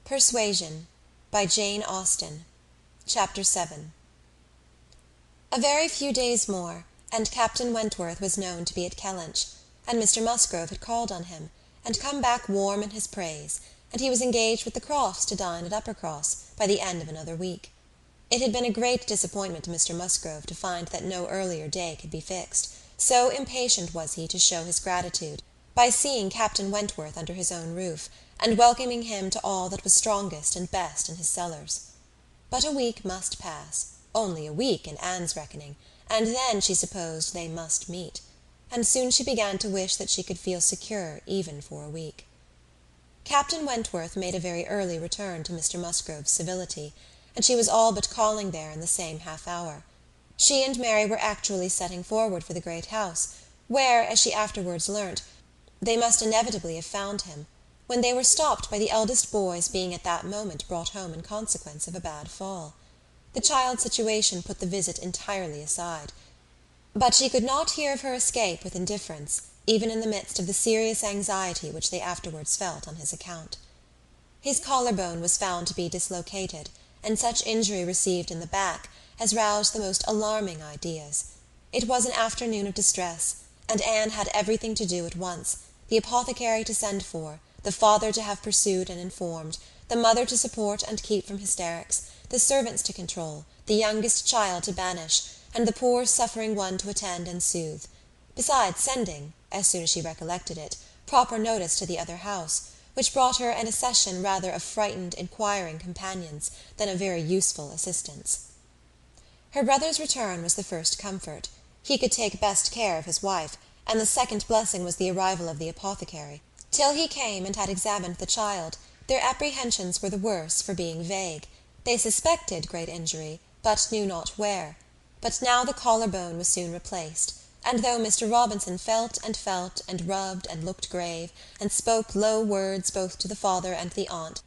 Persuasion by Jane Austen. Chapter 7. A very few days more, and Captain Wentworth was known to be at Kellynch, and Mr. Musgrove had called on him, and come back warm in his praise, and he was engaged with the Crofts to dine at Uppercross by the end of another week. It had been a great disappointment to Mr. Musgrove to find that no earlier day could be fixed, so impatient was he to show his gratitude, by seeing Captain Wentworth under his own roof, and welcoming him to all that was strongest and best in his cellars. But a week must pass, only a week in Anne's reckoning, and then she supposed they must meet, and soon she began to wish that she could feel secure even for a week. Captain Wentworth made a very early return to Mr. Musgrove's civility, and she was all but calling there in the same half-hour. She and Mary were actually setting forward for the great house, where, as she afterwards learnt, they must inevitably have found him, when they were stopped by the eldest boy's being at that moment brought home in consequence of a bad fall. The child's situation put the visit entirely aside, but she could not hear of her escape with indifference, even in the midst of the serious anxiety which they afterwards felt on his account. His collarbone was found to be dislocated, and such injury received in the back as roused the most alarming ideas. It was an afternoon of distress, and Anne had everything to do at once, the apothecary to send for, the father to have pursued and informed, the mother to support and keep from hysterics, the servants to control, the youngest child to banish, and the poor suffering one to attend and soothe, besides sending, as soon as she recollected it, proper notice to the other house, which brought her an accession rather of frightened inquiring companions than of very useful assistants. Her brother's return was the first comfort. He could take best care of his wife, and the second blessing was the arrival of the apothecary. Till he came and had examined the child, their apprehensions were the worse for being vague. They suspected great injury, but knew not where. But now the collar-bone was soon replaced, and though Mr. Robinson felt, and rubbed, and looked grave, and spoke low words both to the father and the aunt,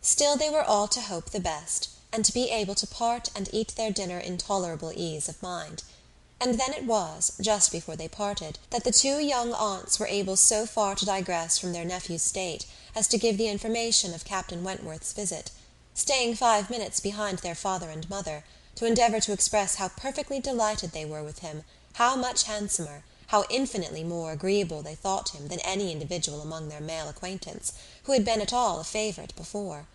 still they were all to hope the best, and to be able to part and eat their dinner in tolerable ease of mind. And then it was, just before they parted, that the two young aunts were able so far to digress from their nephew's state as to give the information of Captain Wentworth's visit, staying 5 minutes behind their father and mother, to endeavour to express how perfectly delighted they were with him, how much handsomer, how infinitely more agreeable they thought him than any individual among their male acquaintance, who had been at all a favourite before.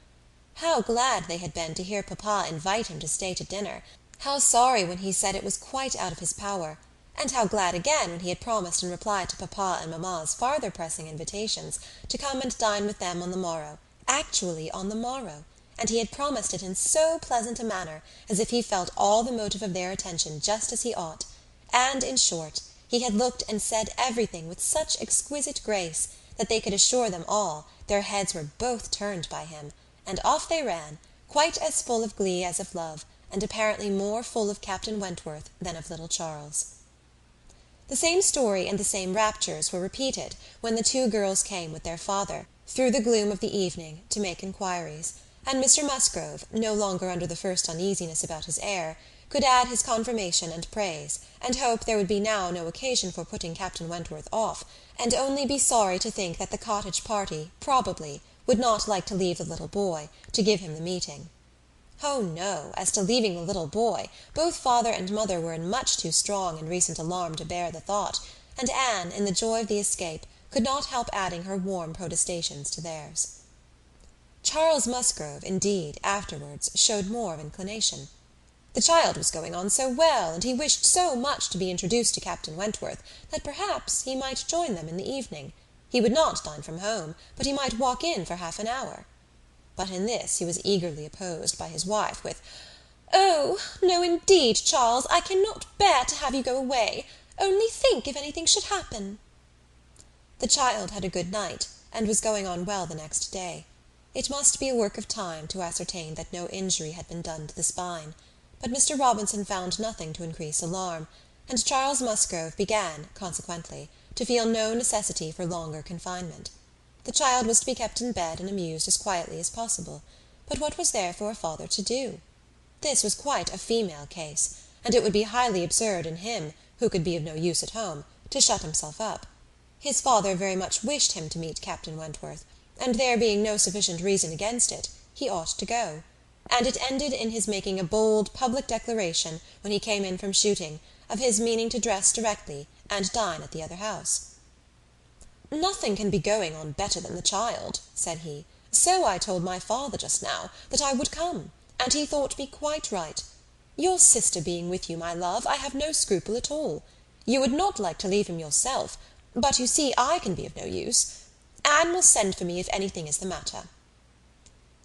How glad they had been to hear papa invite him to stay to dinner, how sorry when he said it was quite out of his power, and how glad again when he had promised in reply to papa and mamma's farther pressing invitations to come and dine with them on the morrow, actually on the morrow, and he had promised it in so pleasant a manner as if he felt all the motive of their attention just as he ought, and, in short, he had looked and said everything with such exquisite grace that they could assure them all their heads were both turned by him, and off they ran, quite as full of glee as of love, and apparently more full of Captain Wentworth than of little Charles. The same story and the same raptures were repeated when the two girls came with their father, through the gloom of the evening, to make inquiries, and Mr. Musgrove, no longer under the first uneasiness about his heir, could add his confirmation and praise, and hope there would be now no occasion for putting Captain Wentworth off, and only be sorry to think that the cottage party, probably, would not like to leave the little boy, to give him the meeting. Oh, no, as to leaving the little boy, both father and mother were in much too strong and recent alarm to bear the thought, and Anne, in the joy of the escape, could not help adding her warm protestations to theirs. Charles Musgrove, indeed, afterwards, showed more of inclination. The child was going on so well, and he wished so much to be introduced to Captain Wentworth, that perhaps he might join them in the evening. He would not dine from home, but he might walk in for half an hour. But in this he was eagerly opposed by his wife, with, "Oh, no, indeed, Charles, I cannot bear to have you go away. Only think if anything should happen." The child had a good night, and was going on well the next day. It must be a work of time to ascertain that no injury had been done to the spine, but Mr. Robinson found nothing to increase alarm, and Charles Musgrove began, consequently, to feel no necessity for longer confinement. The child was to be kept in bed and amused as quietly as possible, but what was there for a father to do? This was quite a female case, and it would be highly absurd in him, who could be of no use at home, to shut himself up. His father very much wished him to meet Captain Wentworth, and there being no sufficient reason against it, he ought to go, and it ended in his making a bold public declaration, when he came in from shooting, of his meaning to dress directly and dine at the other house. "Nothing can be going on better than the child," said he. "So I told my father just now, that I would come, and he thought me quite right. Your sister being with you, my love, I have no scruple at all. You would not like to leave him yourself, but you see I can be of no use. Anne will send for me if anything is the matter."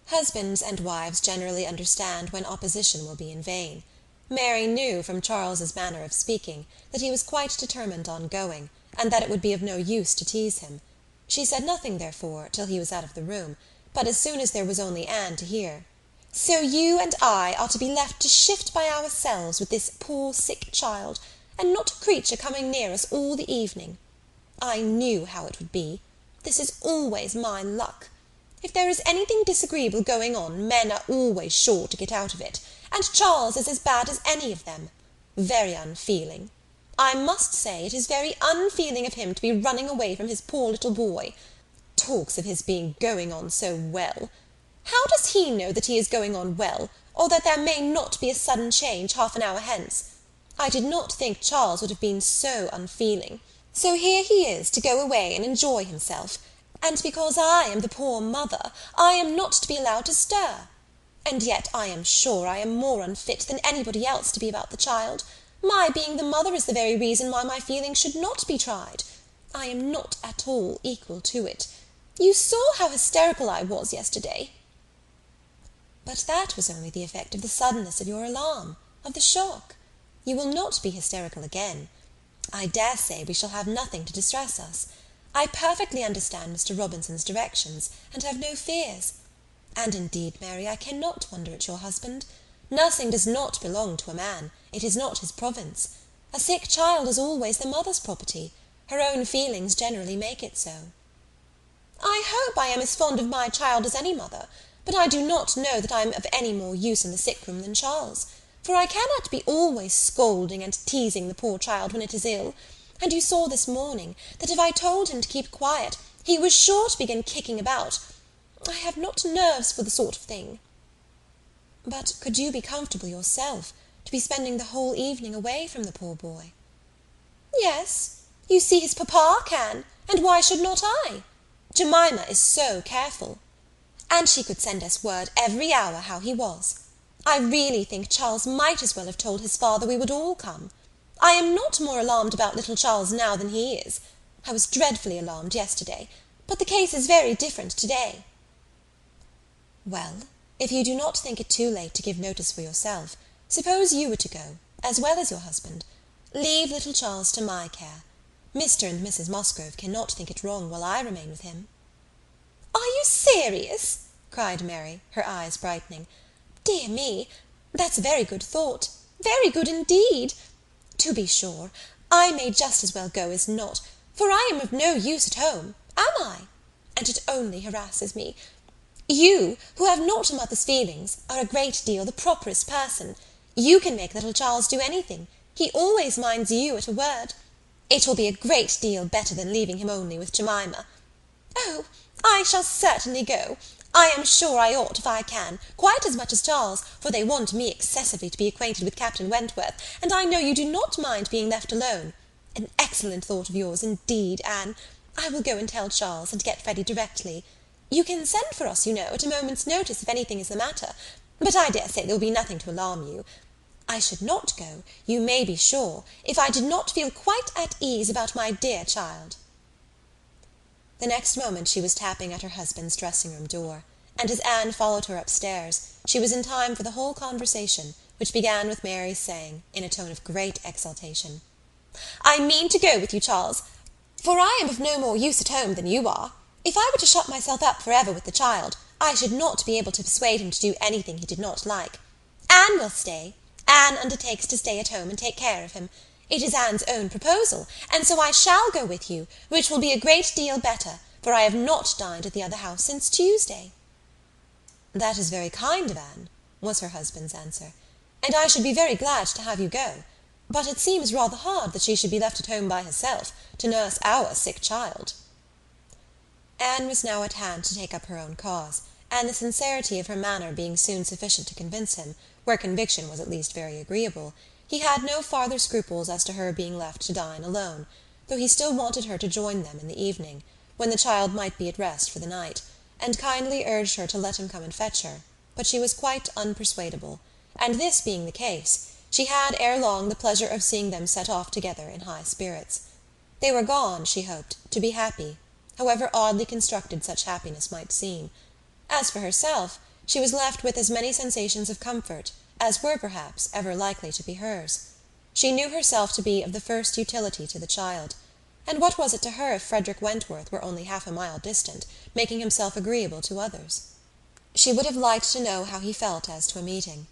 Husbands and wives generally understand when opposition will be in vain. Mary knew, from Charles's manner of speaking, that he was quite determined on going, and that it would be of no use to tease him. She said nothing, therefore, till he was out of the room, but as soon as there was only Anne to hear, "So you and I are to be left to shift by ourselves with this poor sick child, and not a creature coming near us all the evening. I knew how it would be. This is always my luck. If there is anything disagreeable going on, men are always sure to get out of it, and Charles is as bad as any of them. Very unfeeling. I must say it is very unfeeling of him to be running away from his poor little boy. Talks of his being going on so well. How does he know that he is going on well, or that there may not be a sudden change half an hour hence? I did not think Charles would have been so unfeeling. So here he is to go away and enjoy himself, and because I am the poor mother, I am not to be allowed to stir. And yet I am sure I am more unfit than anybody else to be about the child. My being the mother is the very reason why my feelings should not be tried. I am not at all equal to it. You saw how hysterical I was yesterday." "But that was only the effect of the suddenness of your alarm, of the shock. You will not be hysterical again. I dare say we shall have nothing to distress us. I perfectly understand Mr. Robinson's directions, and have no fears. And indeed, Mary, I cannot wonder at your husband. Nursing does not belong to a man. It is not his province. A sick child is always the mother's property. Her own feelings generally make it so." "I hope I am as fond of my child as any mother, but I do not know that I am of any more use in the sick-room than Charles, for I cannot be always scolding and teasing the poor child when it is ill, and you saw this morning that if I told him to keep quiet, he was sure to begin kicking about. I have not nerves for the sort of thing." "But could you be comfortable yourself, to be spending the whole evening away from the poor boy?" "Yes, you see his papa can, and why should not I? Jemima is so careful. And she could send us word every hour how he was. I really think Charles might as well have told his father we would all come. I am not more alarmed about little Charles now than he is. I was dreadfully alarmed yesterday, but the case is very different to-day." "Well, if you do not think it too late to give notice for yourself, suppose you were to go, as well as your husband. Leave little Charles to my care. Mr. and Mrs. Musgrove cannot think it wrong while I remain with him." "Are you serious?" cried Mary, her eyes brightening. "Dear me, that's a very good thought. Very good indeed. To be sure, I may just as well go as not, for I am of no use at home, am I? And it only harasses me. You, who have not a mother's feelings, are a great deal the properest person. You can make little Charles do anything. He always minds you at a word. It will be a great deal better than leaving him only with Jemima. Oh, I shall certainly go. I am sure I ought if I can, quite as much as Charles, for they want me excessively to be acquainted with Captain Wentworth, and I know you do not mind being left alone. An excellent thought of yours, indeed, Anne. I will go and tell Charles, and get ready directly. You can send for us, you know, at a moment's notice if anything is the matter, but I dare say there will be nothing to alarm you. I should not go, you may be sure, if I did not feel quite at ease about my dear child." The next moment she was tapping at her husband's dressing-room door, and as Anne followed her upstairs, she was in time for the whole conversation, which began with Mary's saying, in a tone of great exultation, "I mean to go with you, Charles, for I am of no more use at home than you are. If I were to shut myself up for ever with the child, I should not be able to persuade him to do anything he did not like. Anne will stay. Anne undertakes to stay at home and take care of him. It is Anne's own proposal, and so I shall go with you, which will be a great deal better, for I have not dined at the other house since Tuesday." "That is very kind of Anne," was her husband's answer, "and I should be very glad to have you go. But it seems rather hard that she should be left at home by herself, to nurse our sick child." Anne was now at hand to take up her own cause, and the sincerity of her manner being soon sufficient to convince him, where conviction was at least very agreeable, he had no farther scruples as to her being left to dine alone, though he still wanted her to join them in the evening, when the child might be at rest for the night, and kindly urged her to let him come and fetch her, but she was quite unpersuadable, and this being the case, she had ere long the pleasure of seeing them set off together in high spirits. They were gone, she hoped, to be happy, however oddly constructed such happiness might seem. As for herself, she was left with as many sensations of comfort as were, perhaps, ever likely to be hers. She knew herself to be of the first utility to the child, and what was it to her if Frederick Wentworth were only half a mile distant, making himself agreeable to others? She would have liked to know how he felt as to a meeting.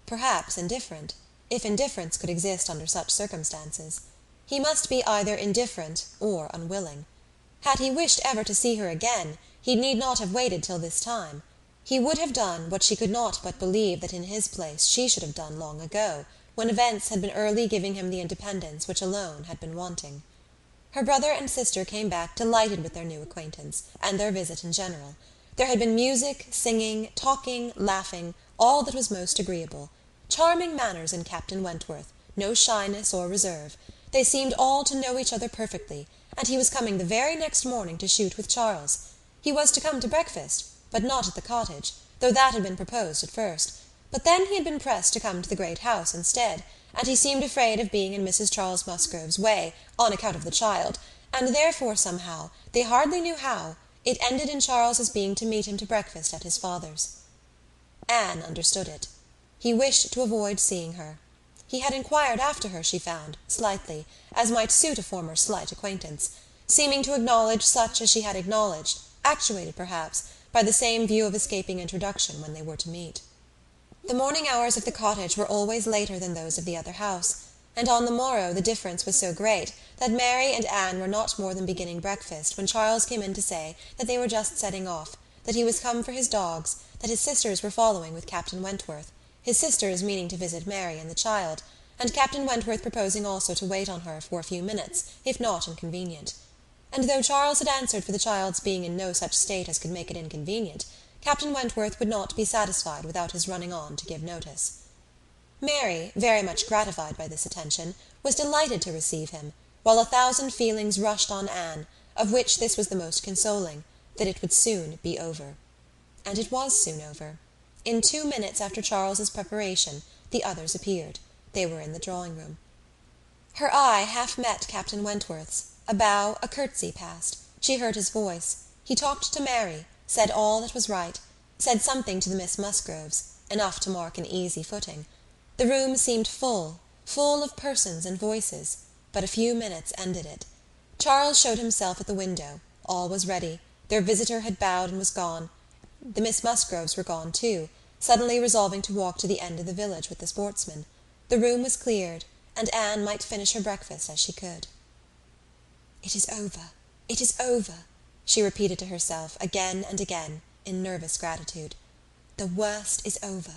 Perhaps indifferent, if indifference could exist under such circumstances. He must be either indifferent or unwilling. Had he wished ever to see her again, he need not have waited till this time. He would have done what she could not but believe that in his place she should have done long ago, when events had been early giving him the independence which alone had been wanting. Her brother and sister came back delighted with their new acquaintance, and their visit in general. There had been music, singing, talking, laughing, all that was most agreeable. Charming manners in Captain Wentworth, no shyness or reserve. They seemed all to know each other perfectly, and he was coming the very next morning to shoot with Charles. He was to come to breakfast, but not at the cottage, though that had been proposed at first. But then he had been pressed to come to the great house instead, and he seemed afraid of being in Mrs. Charles Musgrove's way, on account of the child, and therefore somehow, they hardly knew how, it ended in Charles's being to meet him to breakfast at his father's. Anne understood it. He wished to avoid seeing her. He had inquired after her, she found, slightly, as might suit a former slight acquaintance, seeming to acknowledge such as she had acknowledged, actuated, perhaps, by the same view of escaping introduction when they were to meet. The morning hours of the cottage were always later than those of the other house, and on the morrow the difference was so great that Mary and Anne were not more than beginning breakfast when Charles came in to say that they were just setting off, that he was come for his dogs, that his sisters were following with Captain Wentworth, his sisters meaning to visit Mary and the child, and Captain Wentworth proposing also to wait on her for a few minutes, if not inconvenient. And though Charles had answered for the child's being in no such state as could make it inconvenient, Captain Wentworth would not be satisfied without his running on to give notice. Mary, very much gratified by this attention, was delighted to receive him, while 1,000 feelings rushed on Anne, of which this was the most consoling, that it would soon be over. And it was soon over. In 2 minutes after Charles's preparation, the others appeared. They were in the drawing-room. Her eye half met Captain Wentworth's. A bow, a curtsy passed. She heard his voice. He talked to Mary, said all that was right, said something to the Miss Musgroves, enough to mark an easy footing. The room seemed full, full of persons and voices, but a few minutes ended it. Charles showed himself at the window. All was ready. Their visitor had bowed and was gone. The Miss Musgroves were gone too, suddenly resolving to walk to the end of the village with the sportsmen. The room was cleared, and Anne might finish her breakfast as she could. "It is over, it is over," she repeated to herself again and again, in nervous gratitude. "The worst is over."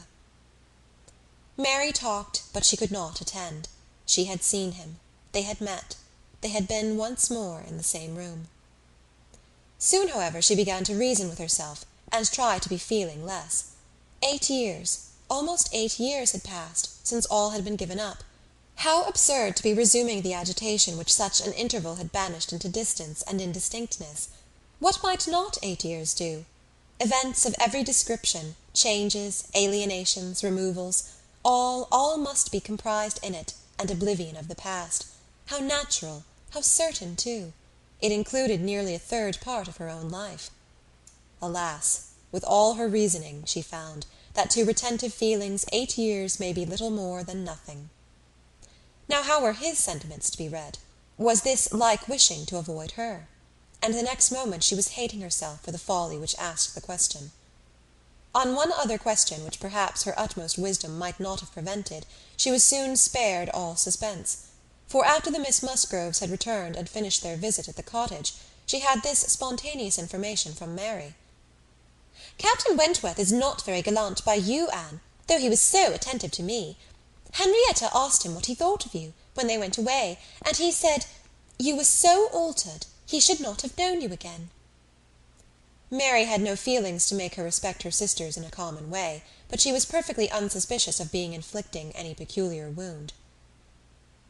Mary talked, but she could not attend. She had seen him. They had met. They had been once more in the same room. Soon, however, she began to reason with herself, and try to be feeling less. 8 years, almost 8 years had passed, since all had been given up. How absurd to be resuming the agitation which such an interval had banished into distance and indistinctness! What might not 8 years do? Events of every description, changes, alienations, removals, all must be comprised in it, and oblivion of the past. How natural, how certain too! It included nearly a third part of her own life. Alas! With all her reasoning, she found that to retentive feelings 8 years may be little more than nothing. Now how were his sentiments to be read? Was this like wishing to avoid her? And the next moment she was hating herself for the folly which asked the question. On one other question which perhaps her utmost wisdom might not have prevented, she was soon spared all suspense. For after the Miss Musgroves had returned and finished their visit at the cottage, she had this spontaneous information from Mary. "Captain Wentworth is not very gallant by you, Anne, though he was so attentive to me. Henrietta asked him what he thought of you, when they went away, and he said, 'You were so altered, he should not have known you again.'" Mary had no feelings to make her respect her sisters in a common way, but she was perfectly unsuspicious of being inflicting any peculiar wound.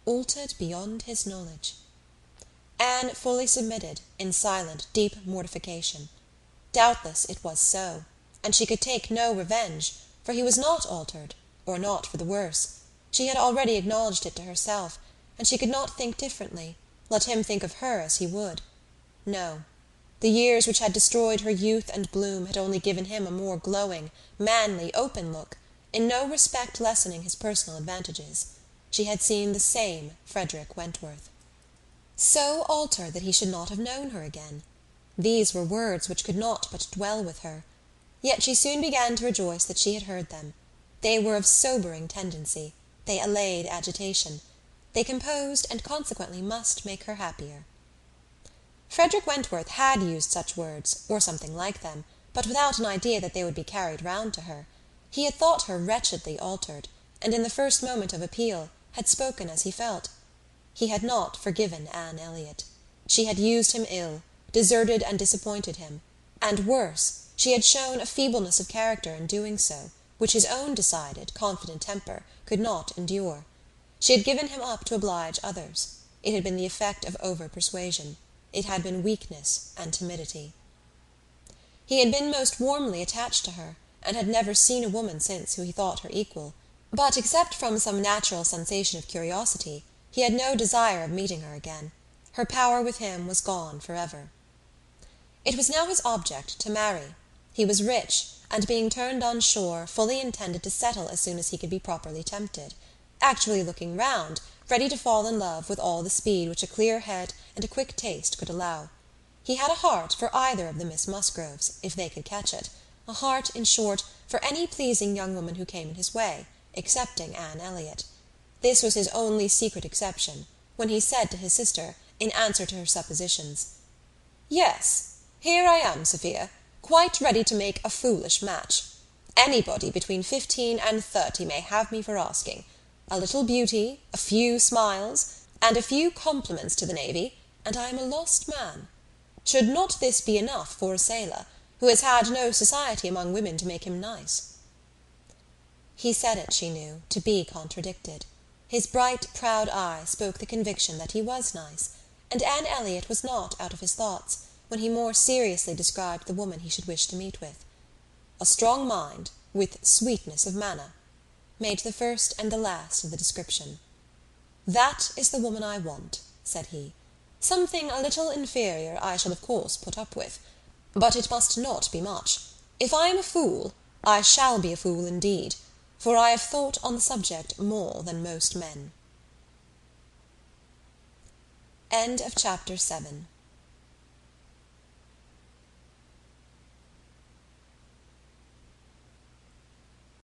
Altered beyond his knowledge. Anne fully submitted, in silent, deep mortification. Doubtless it was so, and she could take no revenge, for he was not altered, or not for the worse. She had already acknowledged it to herself, and she could not think differently, let him think of her as he would. No. The years which had destroyed her youth and bloom had only given him a more glowing, manly, open look, in no respect lessening his personal advantages. She had seen the same Frederick Wentworth. So altered that he should not have known her again. These were words which could not but dwell with her. Yet she soon began to rejoice that she had heard them. They were of sobering tendency. They allayed agitation. They composed, and consequently must make her happier. Frederick Wentworth had used such words, or something like them, but without an idea that they would be carried round to her. He had thought her wretchedly altered, and in the first moment of appeal had spoken as he felt. He had not forgiven Anne Elliot. She had used him ill, deserted and disappointed him, and worse, she had shown a feebleness of character in doing so, which his own decided, confident temper could not endure. She had given him up to oblige others. It had been the effect of over-persuasion. It had been weakness and timidity. He had been most warmly attached to her, and had never seen a woman since who he thought her equal, but except from some natural sensation of curiosity, he had no desire of meeting her again. Her power with him was gone for ever. It was now his object to marry. He was rich, and being turned on shore, fully intended to settle as soon as he could be properly tempted, actually looking round, ready to fall in love with all the speed which a clear head and a quick taste could allow. He had a heart for either of the Miss Musgroves, if they could catch it, a heart, in short, for any pleasing young woman who came in his way, excepting Anne Elliot. This was his only secret exception, when he said to his sister, in answer to her suppositions, "Yes, here I am, Sophia, quite ready to make a foolish match. Anybody between 15 and 30 may have me for asking. A little beauty, a few smiles, and a few compliments to the navy, and I am a lost man. Should not this be enough for a sailor, who has had no society among women to make him nice?" He said it, she knew, to be contradicted. His bright, proud eye spoke the conviction that he was nice, and Anne Elliot was not out of his thoughts, when he more seriously described the woman he should wish to meet with. "A strong mind, with sweetness of manner," made the first and the last of the description. "That is the woman I want," said he. "Something a little inferior I shall of course put up with, but it must not be much. If I am a fool, I shall be a fool indeed, for I have thought on the subject more than most men." End of chapter 7.